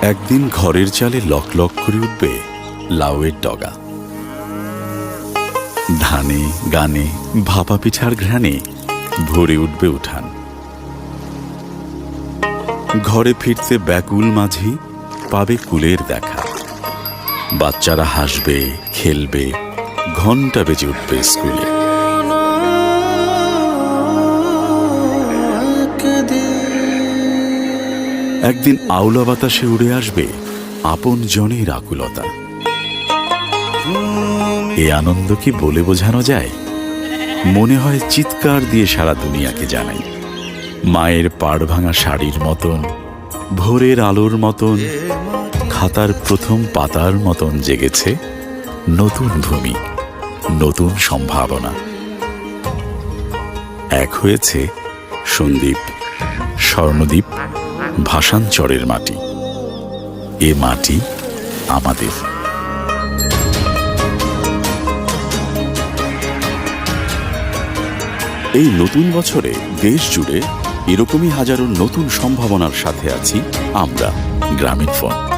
একদিন ঘরের চালে লক লক করে উঠবে লাউয়ের ডগা। ধানে গানে ভাপা পিঠার ঘ্রাণে ভরে উঠবে উঠান। ঘরে ফিরতে ব্যাকুল মাঝি পাবে কুলের দেখা। বাচ্চারা হাসবে, খেলবে, ঘন্টা বেজে উঠবে স্কুলে। একদিন আওলা বাতাসে উড়ে আসবে আপন জনের আকুলতা। এ আনন্দ কি বলে বোঝানো যায়? মনে হয় চিৎকার দিয়ে সারা দুনিয়াকে জানাই। মায়ের পাড় ভাঙা শাড়ির মতন, ভোরের আলোর মতন, খাতার প্রথম পাতার মতন জেগেছে নতুন ভূমি, নতুন সম্ভাবনা। এক হয়েছে সন্দ্বীপ, স্বর্ণদ্বীপ, ভাষাঞ্চরের মাটি। এ মাটি আমাদের। এই নতুন বছরে দেশ জুড়ে এরকমই হাজারো নতুন সম্ভাবনার সাথে আছি আমরা, গ্রামীণফোন।